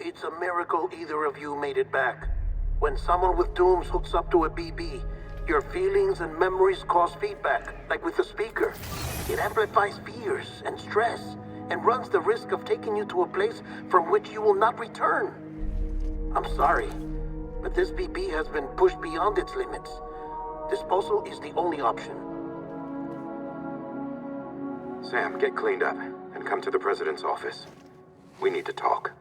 It's a miracle either of you made it back. When someone with dooms hooks up to a BB, your feelings and memories cause feedback, like with the speaker. It amplifies fears and stress, and runs the risk of taking you to a place from which you will not return. I'm sorry, but this BB has been pushed beyond its limits. Disposal is the only option. Sam, get cleaned up and come to the President's office. We need to talk.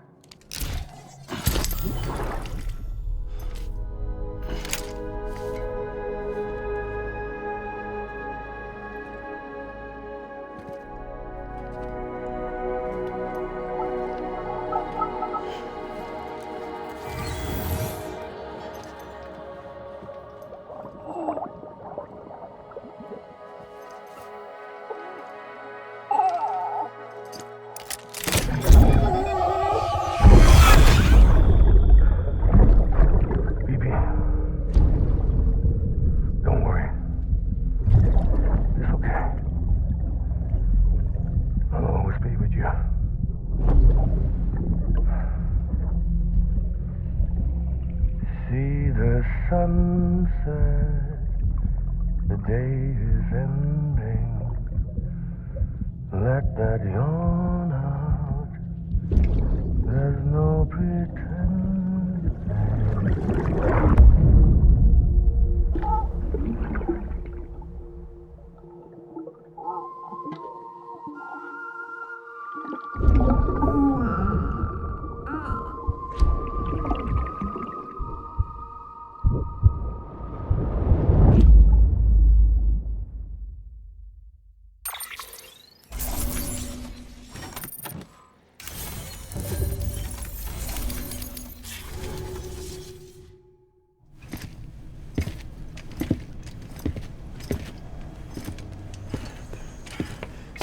Sunset, the day is ending. Let that yawn out. There's no pretending.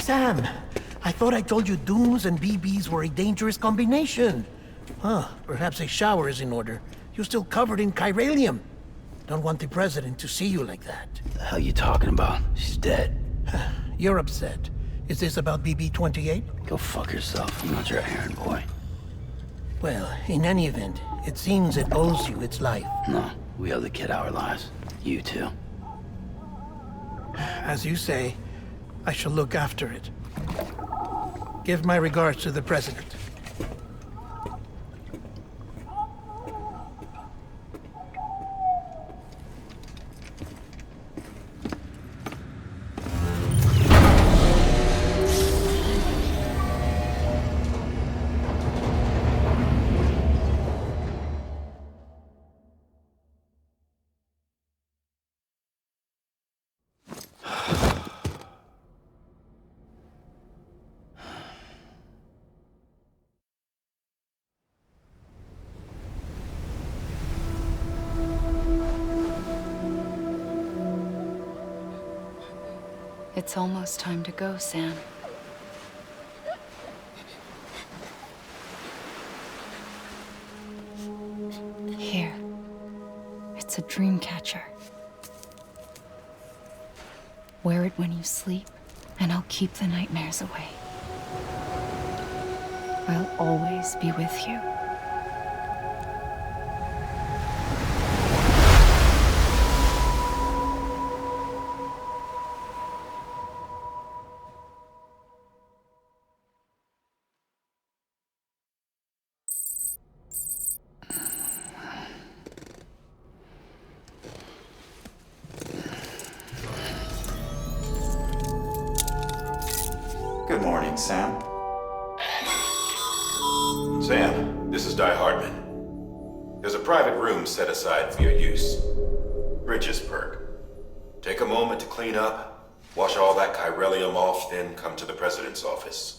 Sam, I thought I told you dooms and BBs were a dangerous combination. Huh, perhaps a shower is in order. You're still covered in chiralium. Don't want the President to see you like that. The hell you talking about? She's dead. You're upset. Is this about BB-28? Go fuck yourself. I'm not your errand boy. Well, in any event, it seems it owes you its life. No, we owe the kid our lives. You too. As you say, I shall look after it. Give my regards to the President. It's almost time to go, Sam. Here. It's a dream catcher. Wear it when you sleep, and I'll keep the nightmares away. I'll always be with you. Good morning, Sam. Sam, this is Di Hardman. There's a private room set aside for your use. Bridges perk. Take a moment to clean up, wash all that chiralium off, then come to the President's office.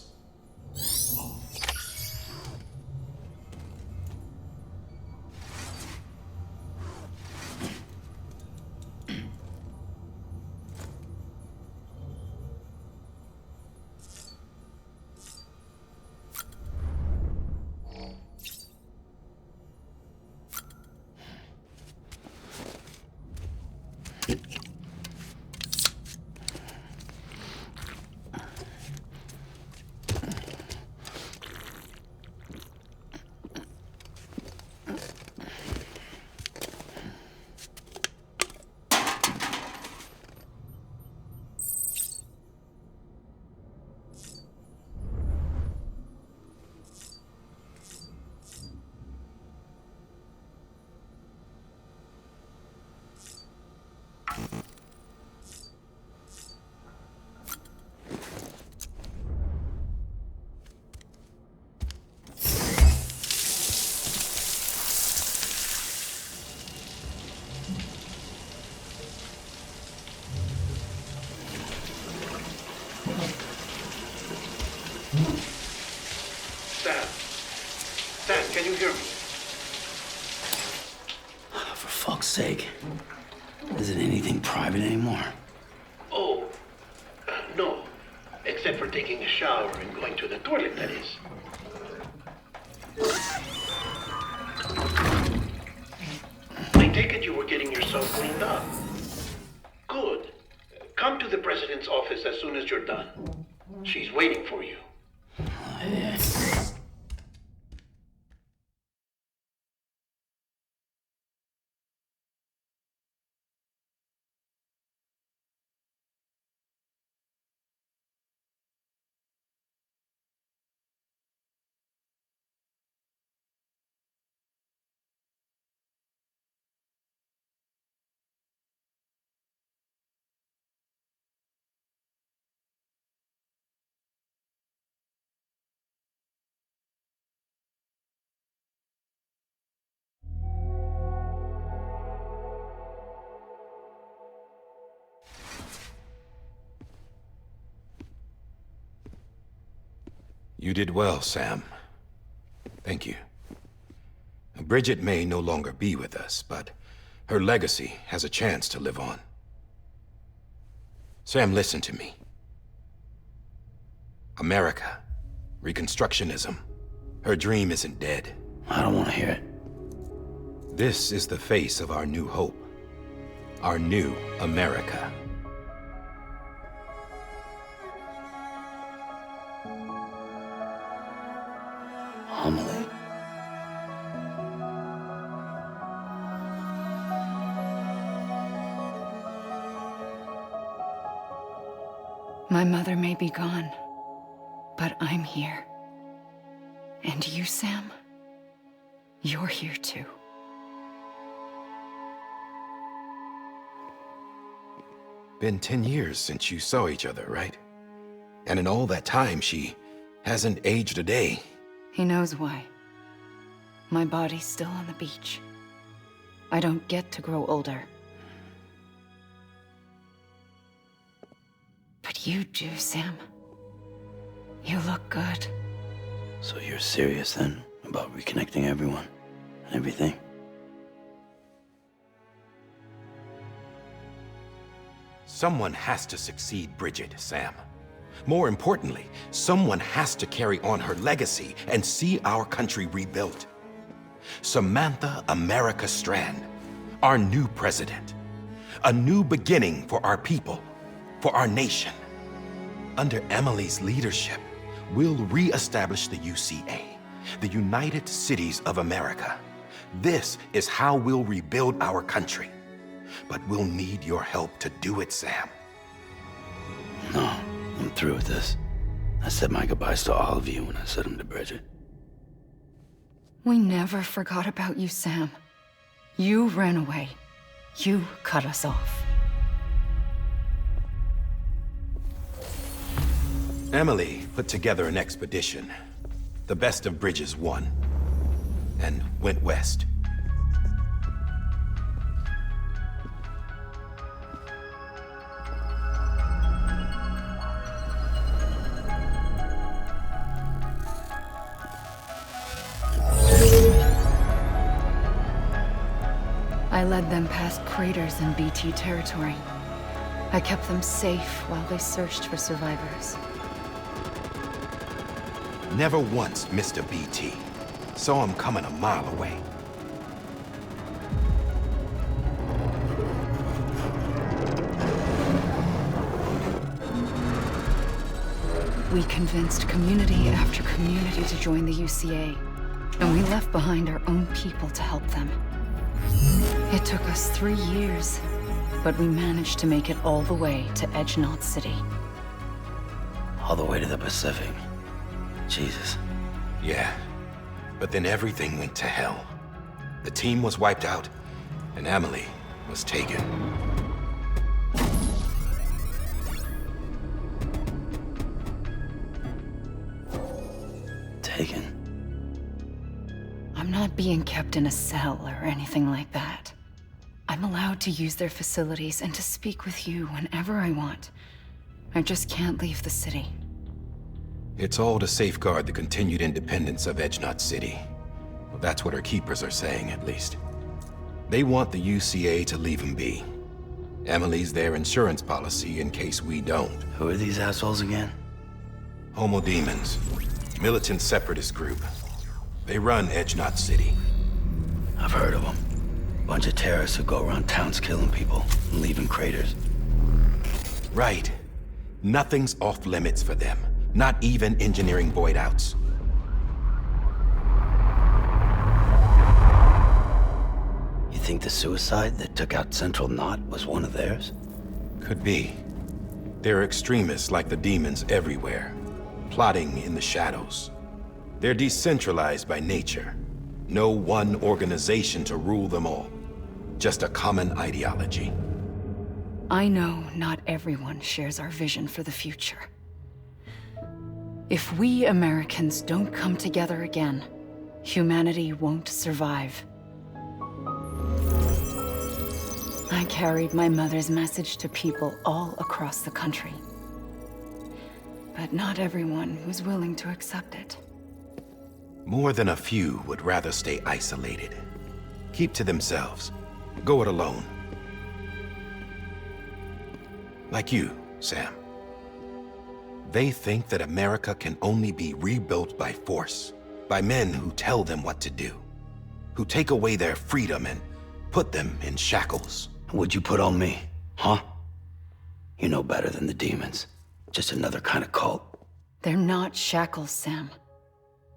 Can you hear me? For fuck's sake. Isn't anything private anymore? Oh, no. Except for taking a shower and going to the toilet, that is. I take it you were getting yourself cleaned up. Good. Come to the president's office as soon as you're done. She's waiting for you. Yeah. You did well, Sam. Thank you. Bridget may no longer be with us, but her legacy has a chance to live on. Sam, listen to me. America, Reconstructionism, her dream isn't dead. I don't want to hear it. This is the face of our new hope. Our new America. Homily. My mother may be gone, but I'm here. And you, Sam, you're here too. Been 10 years since you saw each other, right? And in all that time, she hasn't aged a day. He knows why. My body's still on the beach. I don't get to grow older. But you do, Sam. You look good. So you're serious then about reconnecting everyone and everything? Someone has to succeed Bridget, Sam. More importantly, someone has to carry on her legacy and see our country rebuilt. Samantha America Strand, our new president. A new beginning for our people, for our nation. Under Emily's leadership, we'll re-establish the UCA, the United Cities of America. This is how we'll rebuild our country. But we'll need your help to do it, Sam. No, I'm through with this. I said my goodbyes to all of you when I said them to Bridget. We never forgot about you, Sam. You ran away. You cut us off. Emily put together an expedition. The best of Bridges won. And went west. I led them past craters in BT territory. I kept them safe while they searched for survivors. Never once missed a BT. Saw him coming a mile away. We convinced community after community to join the UCA, and we left behind our own people to help them. It took us 3 years, but we managed to make it all the way to Edge Knot City. All the way to the Pacific. Jesus. Yeah, but then everything went to hell. The team was wiped out, and Emily was taken. Taken? I'm not being kept in a cell or anything like that. I'm allowed to use their facilities and to speak with you whenever I want. I just can't leave the city. It's all to safeguard the continued independence of Edge Knot City. That's what her keepers are saying, at least. They want the UCA to leave him be. Emily's their insurance policy in case we don't. Who are these assholes again? Homo Demons. Militant separatist group. They run Edge Knot City. I've heard of them. Bunch of terrorists who go around towns killing people and leaving craters. Right. Nothing's off limits for them. Not even engineering void outs. You think the suicide that took out Central Knot was one of theirs? Could be. There are extremists like the demons everywhere, plotting in the shadows. They're decentralized by nature. No one organization to rule them all. Just a common ideology. I know not everyone shares our vision for the future. If we Americans don't come together again, humanity won't survive. I carried my mother's message to people all across the country. But not everyone was willing to accept it. More than a few would rather stay isolated. Keep to themselves. Go it alone. Like you, Sam. They think that America can only be rebuilt by force, by men who tell them what to do, who take away their freedom and put them in shackles. What'd you put on me, huh? You know better than the demons. Just another kind of cult. They're not shackles, Sam.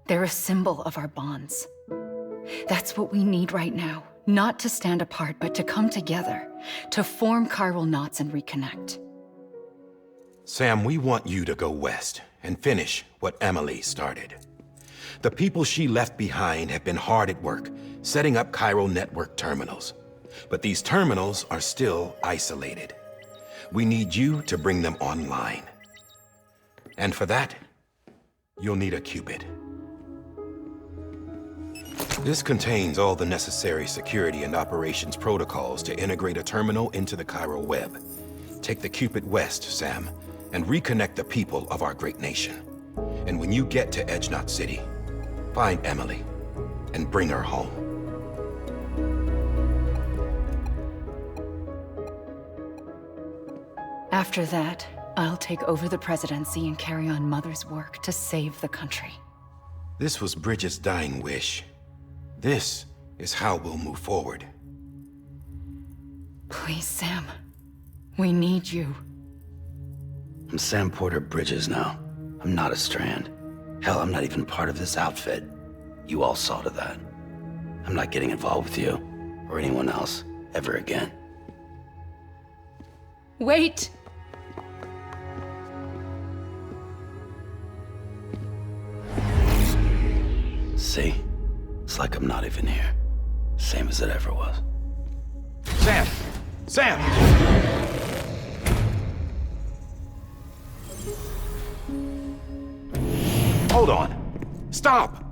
They're a symbol of our bonds. That's what we need right now. Not to stand apart, but to come together, to form chiral knots and reconnect. Sam, we want you to go west and finish what Emily started. The people she left behind have been hard at work, setting up chiral network terminals. But these terminals are still isolated. We need you to bring them online. And for that, you'll need a Cupid. This contains all the necessary security and operations protocols to integrate a terminal into the chiral web. Take the Cupid west, Sam, and reconnect the people of our great nation. And when you get to Edge Knot City, find Emily and bring her home. After that, I'll take over the presidency and carry on Mother's work to save the country. This was Bridget's dying wish. This is how we'll move forward. Please, Sam. We need you. I'm Sam Porter Bridges now. I'm not a Strand. Hell, I'm not even part of this outfit. You all saw to that. I'm not getting involved with you, or anyone else, ever again. Wait! See? It's like I'm not even here. Same as it ever was. Sam! Sam! Hold on. Stop!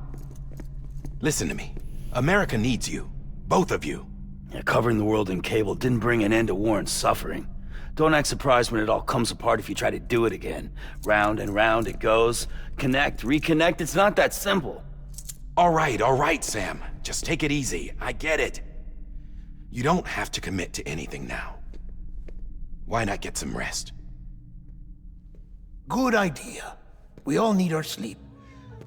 Listen to me. America needs you. Both of you. Yeah, covering the world in cable didn't bring an end to war and suffering. Don't act surprised when it all comes apart if you try to do it again. Round and round it goes. Connect, reconnect, it's not that simple. All right, Sam. Just take it easy. I get it. You don't have to commit to anything now. Why not get some rest? Good idea. We all need our sleep.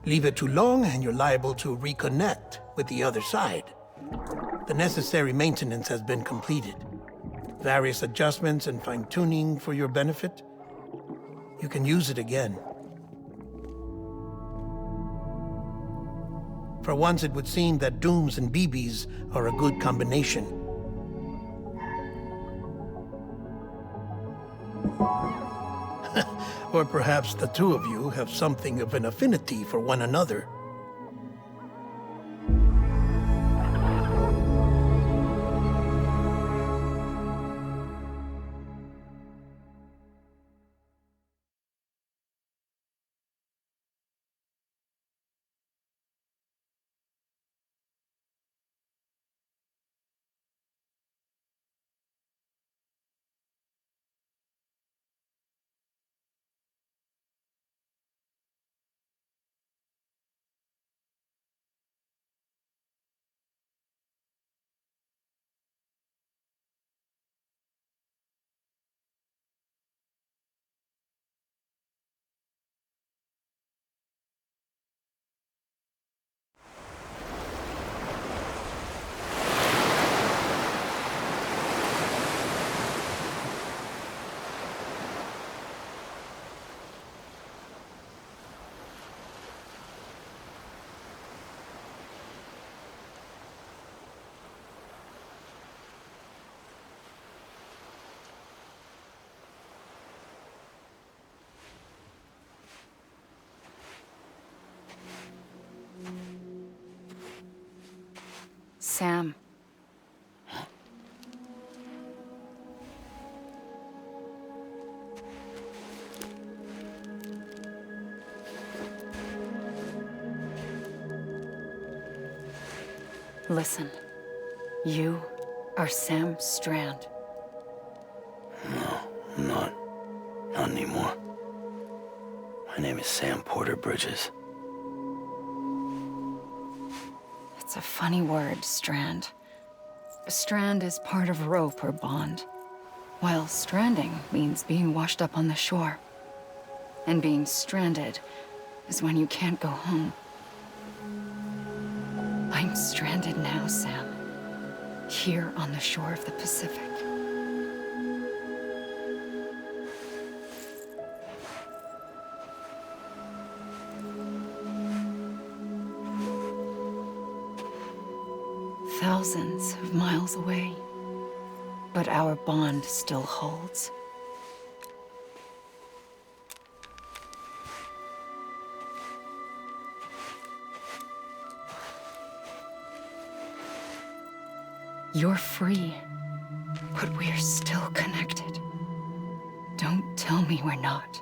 Leave it too long and you're liable to reconnect with the other side. The necessary maintenance has been completed. Various adjustments and fine-tuning for your benefit. You can use it again. For once, it would seem that Dooms and BBs are a good combination. Or perhaps the two of you have something of an affinity for one another. Sam. Listen, you are Sam Strand. No, I'm not. Not anymore. My name is Sam Porter Bridges. It's a funny word, Strand. A strand is part of rope or bond, while stranding means being washed up on the shore. And being stranded is when you can't go home. I'm stranded now, Sam. Here on the shore of the Pacific. Thousands of miles away, but our bond still holds. You're free, but we're still connected. Don't tell me we're not.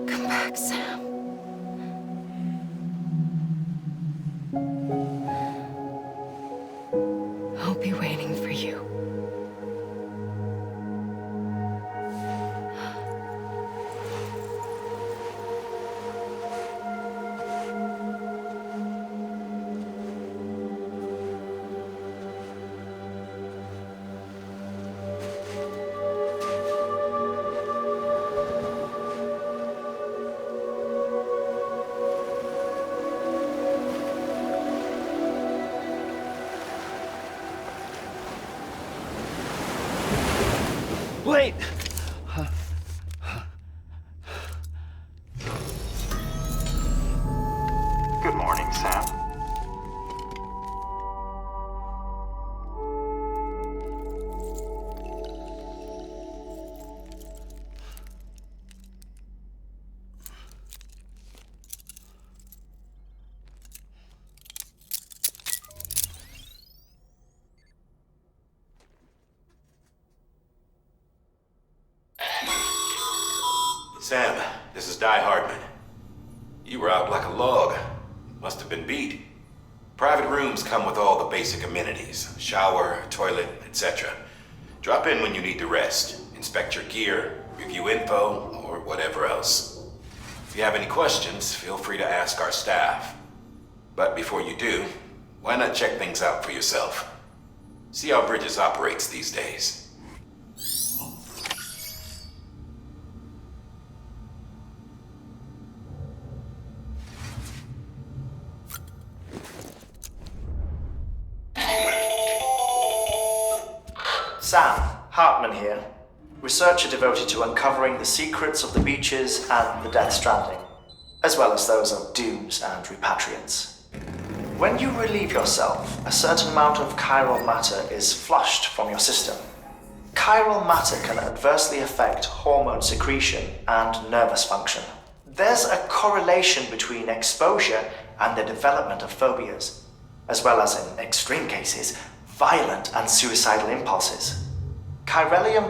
Come back, Sam. I'll be waiting for you. Wait! Good morning, Sam. Sam, this is Die Hardman. You were out like a log. Must have been beat. Private rooms come with all the basic amenities. Shower, toilet, etc. Drop in when you need to rest. Inspect your gear, review info, or whatever else. If you have any questions, feel free to ask our staff. But before you do, why not check things out for yourself? See how Bridges operates these days. Sam, Hartman here, researcher devoted to uncovering the secrets of the beaches and the Death Stranding, as well as those of dooms and repatriants. When you relieve yourself, a certain amount of chiral matter is flushed from your system. Chiral matter can adversely affect hormone secretion and nervous function. There's a correlation between exposure and the development of phobias, as well as, in extreme cases, violent and suicidal impulses. Chiralium